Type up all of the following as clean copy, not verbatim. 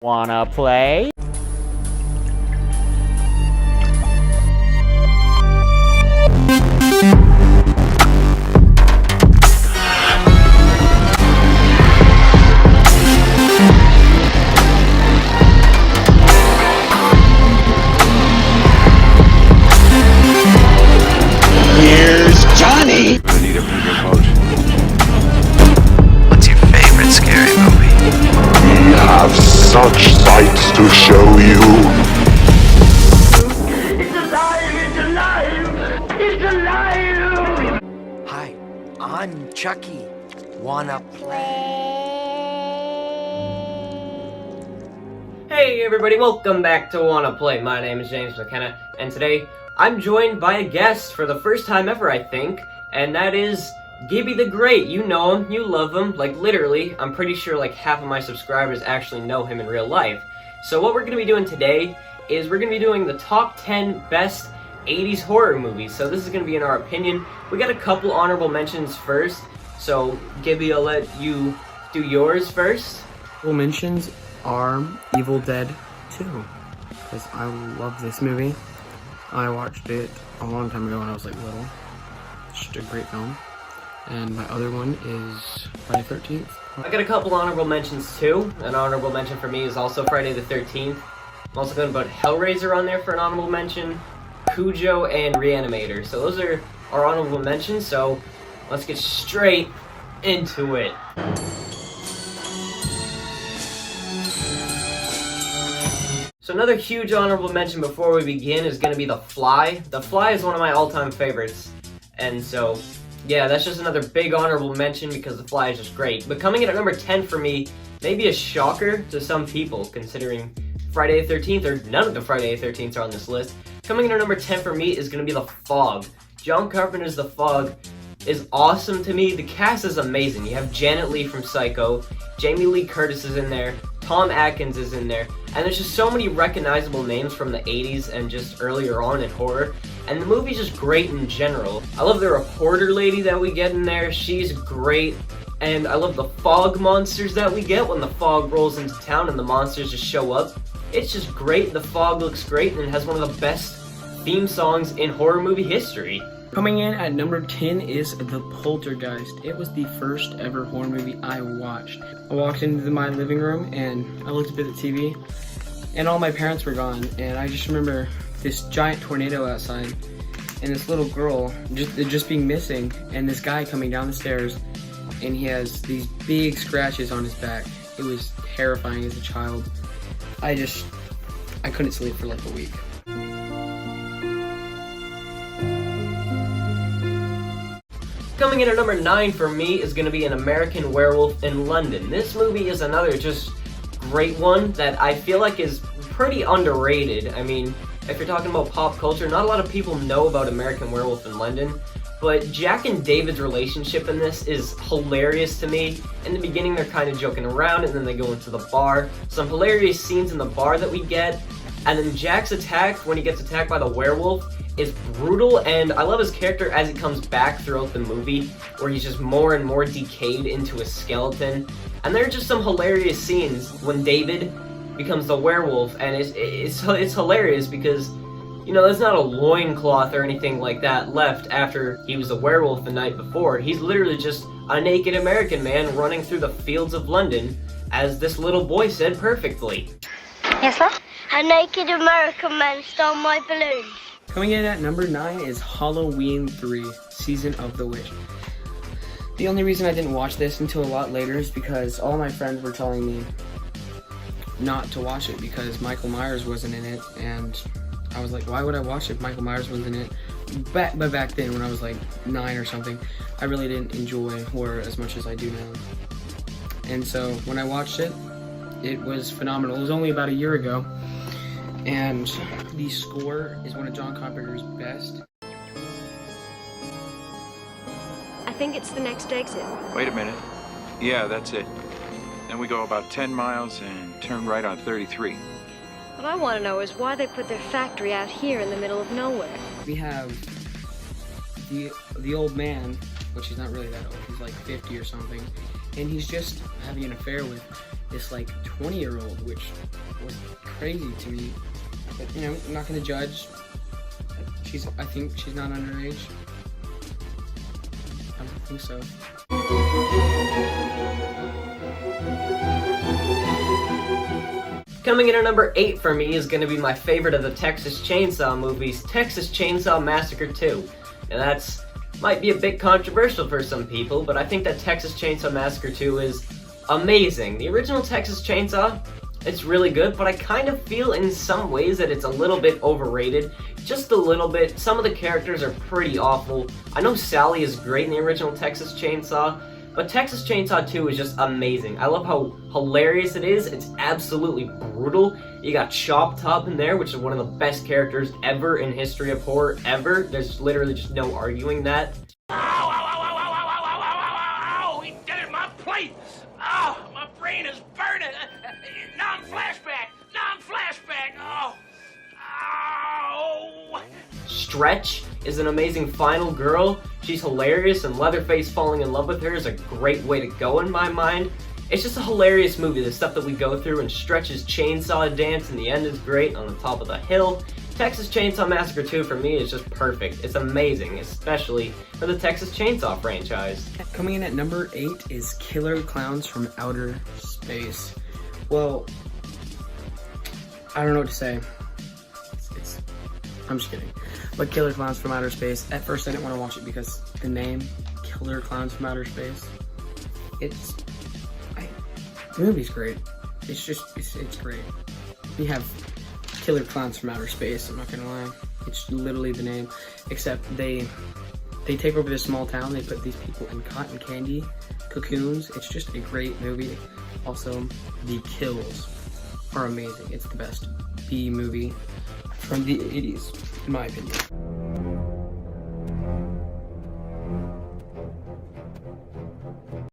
Wanna play? Here's Johnny! Anita, bring your coat. What's your favorite scary movie? We have such sights to show you. It's alive! It's alive! It's alive! Hi, I'm Chucky. Wanna play? Hey everybody, welcome back to Wanna Play. My name is James McKenna, and today I'm joined by a guest for the first time ever, I think, and that is Gibby the Great. You know him, you love him, like literally. I'm pretty sure like half of my subscribers actually know him in real life. So what we're going to be doing today is we're going to be doing the top 10 best 80s horror movies. So this is going to be in our opinion. We got a couple honorable mentions first, so Gibby, I'll let you do yours first. Honorable mentions are Evil Dead 2, because I love this movie. I watched it a long time ago when I was like little. It's just a great film. And my other one is Friday the 13th. I got a couple honorable mentions too. An honorable mention for me is also Friday the 13th. I'm also going to put Hellraiser on there for an honorable mention, Cujo, and Reanimator. So those are our honorable mentions, so let's get straight into it. So another huge honorable mention before we begin is going to be The Fly. The Fly is one of my all-time favorites, and so yeah, that's just another big honorable mention because The Fly is just great. But coming in at number 10 for me, maybe a shocker to some people considering Friday the 13th, or none of the Friday the 13th are on this list. Coming in at number 10 for me is going to be The Fog. John Carpenter's The Fog is awesome to me. The cast is amazing. You have Janet Leigh from Psycho, Jamie Lee Curtis is in there, Tom Atkins is in there, and there's just so many recognizable names from the 80s and just earlier on in horror. And the movie's just great in general. I love the reporter lady that we get in there. She's great. And I love the fog monsters that we get when the fog rolls into town and the monsters just show up. It's just great. The fog looks great and it has one of the best theme songs in horror movie history. Coming in at number 10 is The Poltergeist. It was the first ever horror movie I watched. I walked into my living room and I looked up at the TV and all my parents were gone, and I just remember this giant tornado outside and this little girl just being missing, and this guy coming down the stairs and he has these big scratches on his back. It was terrifying as a child. I couldn't sleep for like a week. Coming in at number 9 for me is going to be An American Werewolf in London. This movie is another just great one that I feel like is pretty underrated. I mean, if you're talking about pop culture, not a lot of people know about American Werewolf in London, but Jack and David's relationship in this is hilarious to me. In the beginning, they're kind of joking around, and then they go into the bar. Some hilarious scenes in the bar that we get, and then Jack's attack, when he gets attacked by the werewolf, is brutal, and I love his character as he comes back throughout the movie, where he's just more and more decayed into a skeleton. And there are just some hilarious scenes when David becomes the werewolf, and it's hilarious because, you know, there's not a loincloth or anything like that left after he was a werewolf the night before. He's literally just a naked American man running through the fields of London, as this little boy said perfectly. Yes, sir? A naked American man stole my balloons. Coming in at number 9 is Halloween 3, Season of the Witch. The only reason I didn't watch this until a lot later is because all my friends were telling me not to watch it because Michael Myers wasn't in it, and I was like, why would I watch it if Michael Myers wasn't in it? But back then, when I was like 9 or something, I really didn't enjoy horror as much as I do now. And so when I watched it, it was phenomenal. It was only about a year ago, and the score is one of John Carpenter's best. I think it's the next exit. Wait a minute. Yeah, that's it. Then we go about 10 miles and turn right on 33. What I want to know is why they put their factory out here in the middle of nowhere. We have the old man, which he's not really that old, he's like 50 or something, and he's just having an affair with this like 20-year-old, which was crazy to me. But you know, I'm not gonna judge. I think she's not underage. I don't think so. Coming in at number 8 for me is going to be my favorite of the Texas Chainsaw movies, Texas Chainsaw Massacre 2. And that's might be a bit controversial for some people, but I think that Texas Chainsaw Massacre 2 is amazing. The original Texas Chainsaw, it's really good, but I kind of feel in some ways that it's a little bit overrated. Just a little bit. Some of the characters are pretty awful. I know Sally is great in the original Texas Chainsaw, but Texas Chainsaw 2 is just amazing. I love how hilarious it is. It's absolutely brutal. You got Chop Top in there, which is one of the best characters ever in history of horror, ever. There's literally just no arguing that. Ow, ow, ow, ow, ow, ow, ow, ow, ow, he did it in my plate. Oh, my brain is burning. Non-flashback, non-flashback, oh. Ow. Stretch is an amazing final girl. She's hilarious, and Leatherface falling in love with her is a great way to go in my mind. It's just a hilarious movie, the stuff that we go through, and Stretch's chainsaw dance in the end is great on the top of the hill. Texas Chainsaw Massacre 2 for me is just perfect. It's amazing, especially for the Texas Chainsaw franchise. Coming in at number 8 is Killer Clowns from Outer Space. Well, I don't know what to say. I'm just kidding. But Killer Clowns from Outer Space, at first I didn't want to watch it because the name, Killer Clowns from Outer Space, the movie's great. It's great. We have Killer Clowns from Outer Space, I'm not gonna lie. It's literally the name, except they take over this small town, they put these people in cotton candy cocoons. It's just a great movie. Also, the kills are amazing. It's the best B movie from the 80s, in my opinion.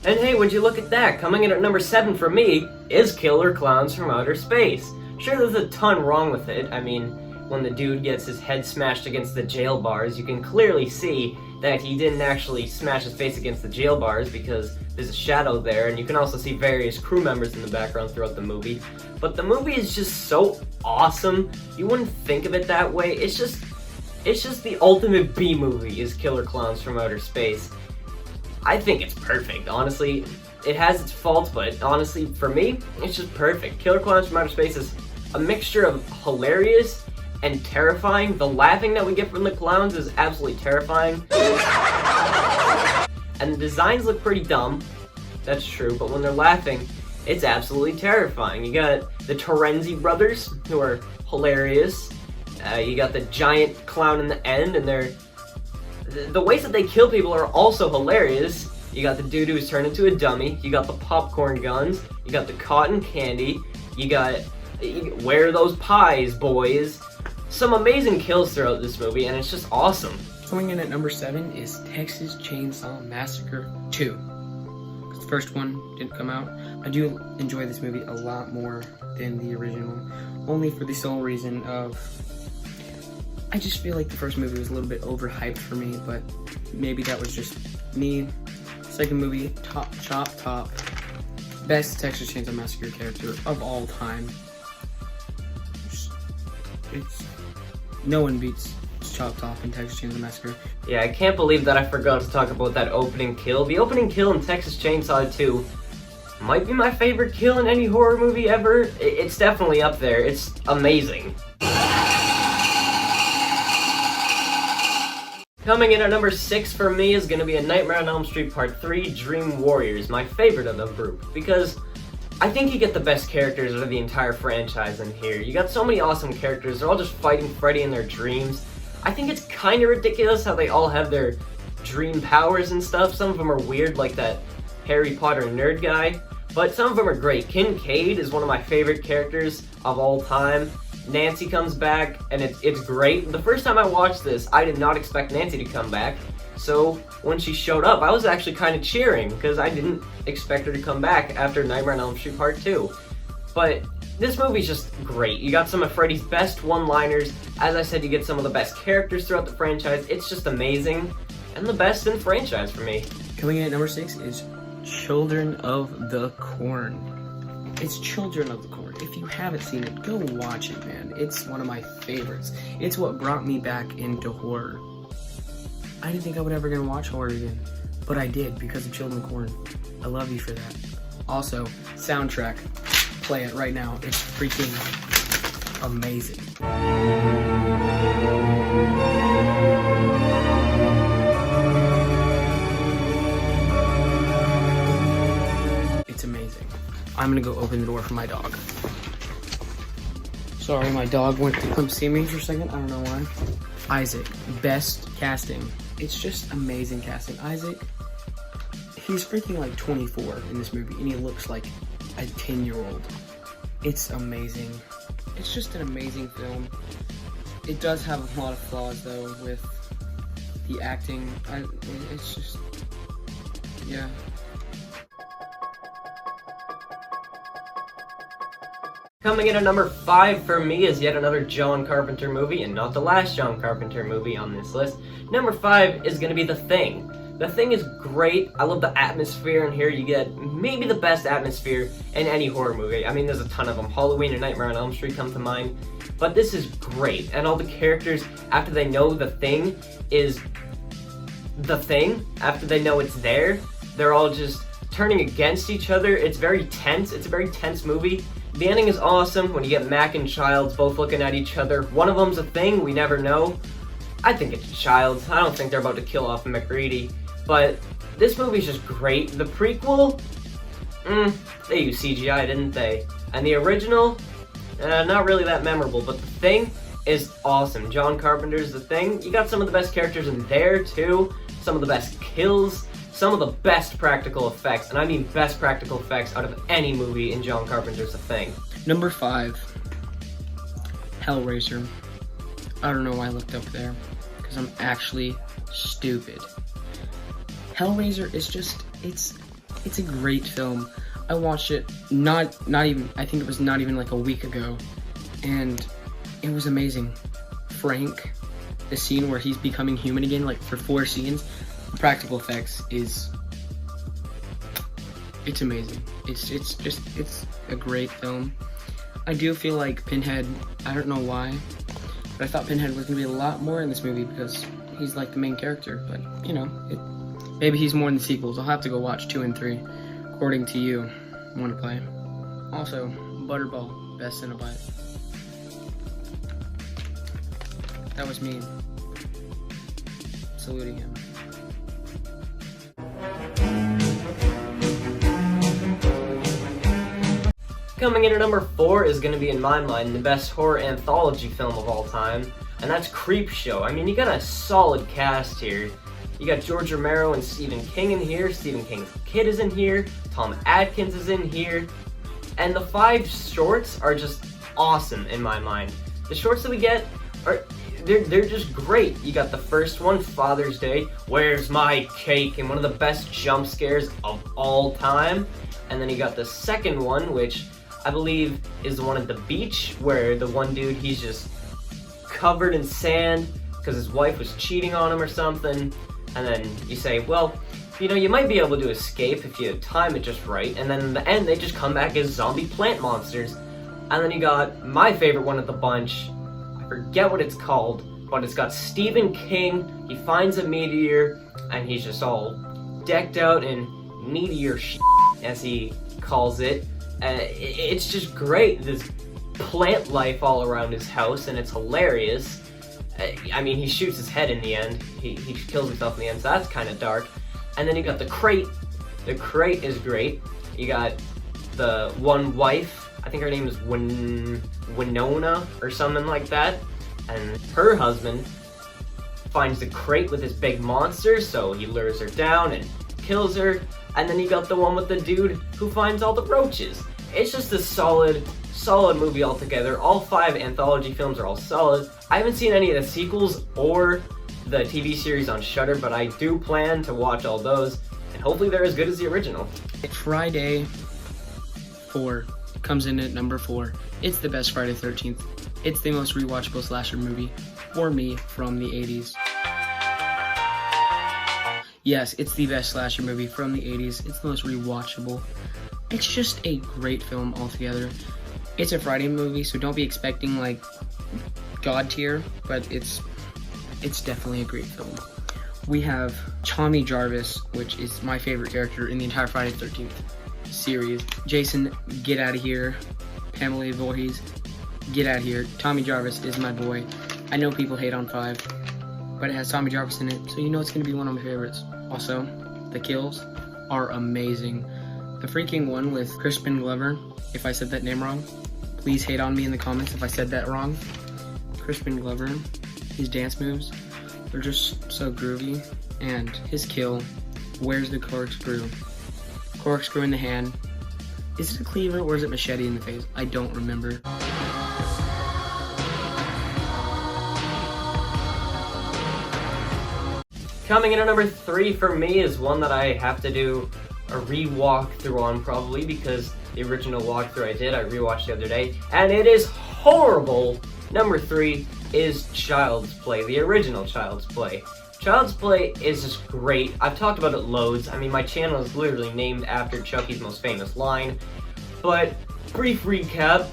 And hey, would you look at that? Coming in at number 7 for me is Killer Clowns from Outer Space. Sure, there's a ton wrong with it. I mean, when the dude gets his head smashed against the jail bars, you can clearly see that he didn't actually smash his face against the jail bars because there's a shadow there, and you can also see various crew members in the background throughout the movie. But the movie is just so awesome. You wouldn't think of it that way. It's just the ultimate B movie is Killer Clowns from Outer Space. I think it's perfect, honestly. It has its faults, but honestly, for me, it's just perfect. Killer Clowns from Outer Space is a mixture of hilarious and terrifying. The laughing that we get from the clowns is absolutely terrifying. And the designs look pretty dumb, that's true, but when they're laughing, it's absolutely terrifying. You got the Terenzi brothers, who are hilarious. You got the giant clown in the end, and the ways that they kill people are also hilarious. You got the dude who's turned into a dummy, you got the popcorn guns, you got the cotton candy, you got where are those pies, boys? Some amazing kills throughout this movie, and it's just awesome. Coming in at number 7 is Texas Chainsaw Massacre 2. The first one didn't come out. I do enjoy this movie a lot more than the original, only for the sole reason of I just feel like the first movie was a little bit overhyped for me, but maybe that was just me. Second movie, top, best Texas Chainsaw Massacre character of all time. No one beats Chop Top in Texas Chainsaw Massacre. Yeah, I can't believe that I forgot to talk about that opening kill. The opening kill in Texas Chainsaw 2 might be my favorite kill in any horror movie ever. It's definitely up there. It's amazing. Coming in at number 6 for me is going to be A Nightmare on Elm Street Part 3 Dream Warriors, my favorite of the group, because I think you get the best characters out of the entire franchise in here. You got so many awesome characters, they're all just fighting Freddy in their dreams. I think it's kind of ridiculous how they all have their dream powers and stuff. Some of them are weird, like that Harry Potter nerd guy, but some of them are great. Kincaid is one of my favorite characters of all time. Nancy comes back, and it's great. The first time I watched this, I did not expect Nancy to come back, so when she showed up, I was actually kind of cheering, because I didn't expect her to come back after Nightmare on Elm Street Part 2. But this movie's just great. You got some of Freddy's best one-liners. As I said, you get some of the best characters throughout the franchise. It's just amazing, and the best in the franchise for me. Coming in at number 6 is Children of the Corn. It's Children of the Corn. If you haven't seen it, go watch it, man. It's one of my favorites. It's what brought me back into horror. I didn't think I would ever gonna watch horror again, but I did because of Children of the Corn. I love you for that. Also, soundtrack. Play it right now. It's freaking amazing. It's amazing. I'm gonna go open the door for my dog. Sorry, my dog went to come see me for a second. I don't know why. Isaac, best casting. It's just amazing casting. Isaac, he's freaking like 24 in this movie, and he looks like a 10-year-old. It's amazing. It's just an amazing film. It does have a lot of flaws, though, with the acting. It's just, yeah. Coming in at number 5 for me is yet another John Carpenter movie, and not the last John Carpenter movie on this list. Number 5 is going to be The Thing. The Thing is great. I love the atmosphere in here. You get maybe the best atmosphere in any horror movie. I mean, there's a ton of them. Halloween and Nightmare on Elm Street come to mind. But this is great. And all the characters, after they know the thing is the thing, after they know it's there, they're all just turning against each other. It's very tense. It's a very tense movie. The ending is awesome when you get Mac and Childs both looking at each other. One of them's a thing, we never know. I think it's Childs. I don't think they're about to kill off McReady. But this movie's just great. The prequel, they used CGI, didn't they? And the original, not really that memorable, but The Thing is awesome. John Carpenter's The Thing. You got some of the best characters in there, too. Some of the best kills. Some of the best practical effects, and I mean best practical effects out of any movie in John Carpenter's The Thing. Number 5, Hellraiser. I don't know why I looked up there, because I'm actually stupid. Hellraiser is just, it's a great film. I watched it not even, I think it was not even like a week ago, and it was amazing. Frank, the scene where he's becoming human again, like for 4 scenes, practical effects it's amazing. It's a great film. I do feel like Pinhead, I don't know why, but I thought Pinhead was gonna be a lot more in this movie because he's like the main character, but you know, maybe he's more in the sequels. I'll have to go watch 2 and 3 according to you. Want to play. Also, Butterball, best Cinnabite. That was me saluting him. Coming in at number 4 is going to be, in my mind, the best horror anthology film of all time, and that's Creepshow. I mean, you got a solid cast here. You got George Romero and Stephen King in here, Stephen King's kid is in here, Tom Atkins is in here, and the 5 shorts are just awesome in my mind. The shorts that we get are, they're just great. You got the first one, Father's Day, where's my cake, and one of the best jump scares of all time. And then you got the second one, which I believe is the one at the beach, where the one dude, he's just covered in sand because his wife was cheating on him or something. And then you say, well, you know, you might be able to escape if you time it just right. And then in the end, they just come back as zombie plant monsters. And then you got my favorite one of the bunch. I forget what it's called, but it's got Stephen King. He finds a meteor, and he's just all decked out in meteor shit, as he calls it. It's just great. There's plant life all around his house, and it's hilarious. I mean, he shoots his head in the end. He kills himself in the end, so that's kind of dark. And then you got the crate. The crate is great. You got the one wife, I think her name is Winona or something like that. And her husband finds the crate with his big monster, so he lures her down and kills her. And then you got the one with the dude who finds all the roaches. It's just a solid movie altogether. All 5 anthology films are all solid. I haven't seen any of the sequels or the TV series on Shudder, but I do plan to watch all those, and hopefully they're as good as the original. Friday 4 comes in at number 4. It's the best Friday the 13th. It's the most rewatchable slasher movie for me from the 80s. Yes, it's the best slasher movie from the 80s. It's the most rewatchable. It's just a great film altogether. It's a Friday movie, so don't be expecting like God tier, but it's definitely a great film. We have Tommy Jarvis, which is my favorite character in the entire Friday the 13th series. Jason, get out of here. Pamela Voorhees, get out of here. Tommy Jarvis is my boy. I know people hate on 5, but it has Tommy Jarvis in it, so you know it's going to be one of my favorites. Also, the kills are amazing. The freaking one with Crispin Glover, if I said that name wrong, please hate on me in the comments if I said that wrong. Crispin Glover, his dance moves, they're just so groovy. And his kill, where's the corkscrew? Corkscrew in the hand. Is it a cleaver or is it machete in the face? I don't remember. Coming in at number 3 for me is one that I have to do a re-walkthrough on probably, because the original walkthrough I did, I rewatched the other day, and it is horrible. Number 3 is Child's Play, the original Child's Play. Child's Play is just great. I've talked about it loads. I mean, my channel is literally named after Chucky's most famous line. But, brief recap,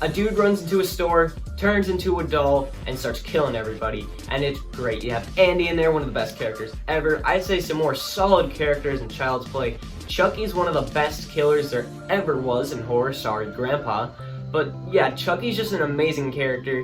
a dude runs into a store, turns into a doll, and starts killing everybody. And it's great. You have Andy in there, one of the best characters ever. I'd say some more solid characters in Child's Play. Chucky's one of the best killers there ever was in horror, sorry, Grandpa. But yeah, Chucky's just an amazing character.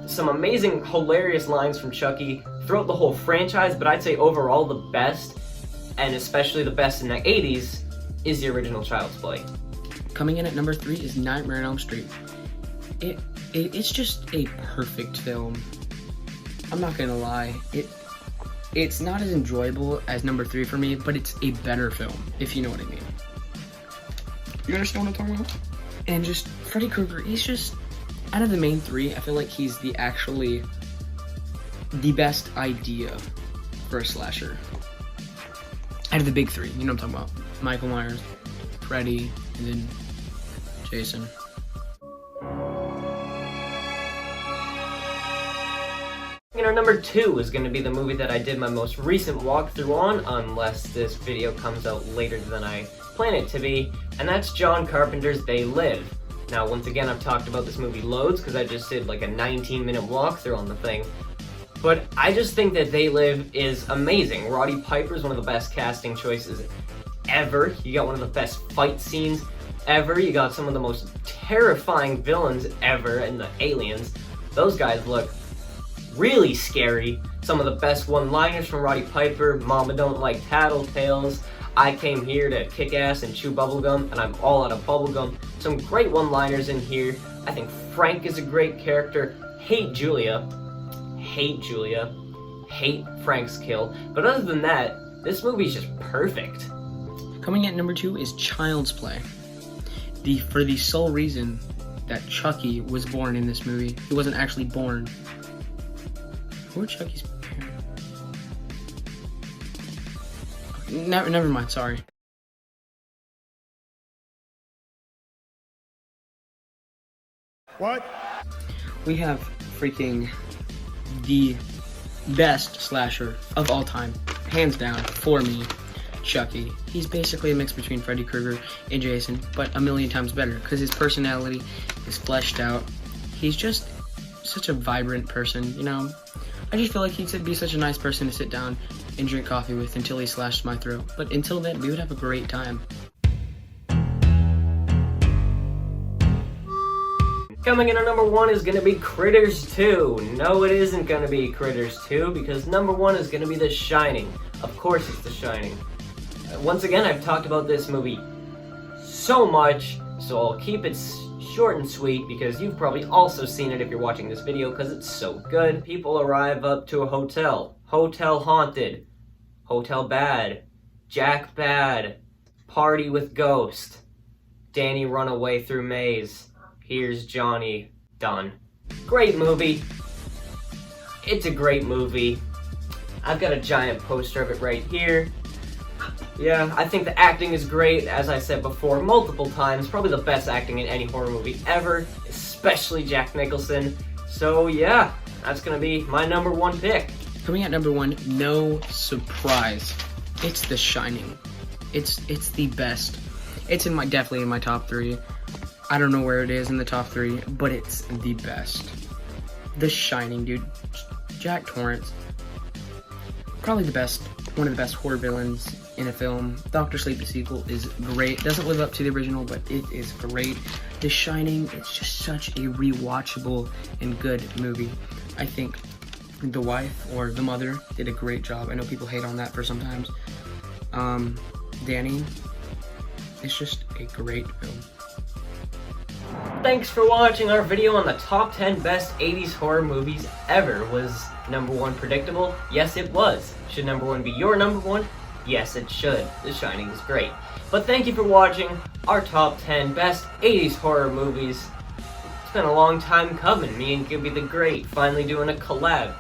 Some amazing, hilarious lines from Chucky throughout the whole franchise, but I'd say overall the best, and especially the best in the 80s, is the original Child's Play. Coming in at number 3 is Nightmare on Elm Street. It's just a perfect film. I'm not gonna lie. It's not as enjoyable as number 3 for me, but it's a better film, if you know what I mean. You understand what I'm talking about? And just Freddy Krueger, he's just, out of the main 3, I feel like he's the best idea for a slasher. Out of the big 3, you know what I'm talking about. Michael Myers, Freddy, and then Jason. Our number 2 is going to be the movie that I did my most recent walkthrough on, unless this video comes out later than I plan it to be, and that's John Carpenter's They Live. Now, once again, I've talked about this movie loads because I just did like a 19-minute walkthrough on the thing, but I just think that They Live is amazing. Roddy Piper is one of the best casting choices ever. You got one of the best fight scenes ever. You got some of the most terrifying villains ever in the Aliens. Those guys look really scary. Some of the best one-liners from Roddy Piper. Mama don't like tattletales. I came here to kick ass and chew bubblegum, and I'm all out of bubblegum. Some great one-liners in here. I think Frank is a great character. Hate Julia. Hate Julia. Hate Frank's kill. But other than that, this movie's just perfect. Coming at number 2 is Child's Play. For the sole reason that Chucky was born in this movie. He wasn't actually born. Who are Chucky's parents? Never mind, sorry. What? We have freaking the best slasher of all time. Hands down, for me, Chucky. He's basically a mix between Freddy Krueger and Jason, but a million times better, because his personality is fleshed out. He's just such a vibrant person, you know? I just feel like he'd be such a nice person to sit down and drink coffee with until he slashed my throat. But until then, we would have a great time. Coming in at number 1 is going to be Critters 2. No, it isn't going to be Critters 2, because number 1 is going to be The Shining. Of course it's The Shining. Once again, I've talked about this movie so much, so I'll keep it short and sweet, because you've probably also seen it if you're watching this video, because it's so good. People arrive up to a hotel. Hotel haunted. Hotel bad. Jack bad. Party with ghost. Danny run away through maze. Here's Johnny. Done. Great movie. It's a great movie. I've got a giant poster of it right here. Yeah, I think the acting is great, as I said before multiple times. Probably the best acting in any horror movie ever, especially Jack Nicholson. So yeah, that's gonna be my number 1 pick. Coming at number 1, no surprise, it's The Shining. It's the best. It's definitely in my top 3. I don't know where it is in the top 3, but it's the best. The Shining, dude. Jack Torrance, probably one of the best horror villains in a film. Dr. Sleep, the sequel, is great. Doesn't live up to the original, but it is great. The Shining, it's just such a rewatchable and good movie. I think the wife or the mother did a great job. I know people hate on that for sometimes. Danny, it's just a great film. Thanks for watching our video on the top 10 best 80s horror movies ever. Was number 1 predictable? Yes, it was. Should number 1 be your number 1? Yes, it should. The Shining is great. But thank you for watching our top 10 best 80s horror movies. It's been a long time coming. Me and Gibby the Great finally doing a collab.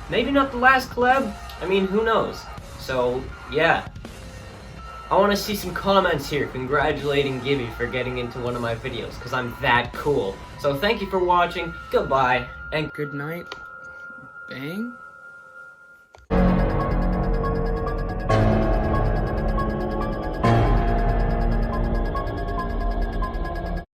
Maybe not the last collab. I mean, who knows? So, yeah. I want to see some comments here congratulating Gibby for getting into one of my videos, because I'm that cool. So thank you for watching, goodbye, and good night. Bang.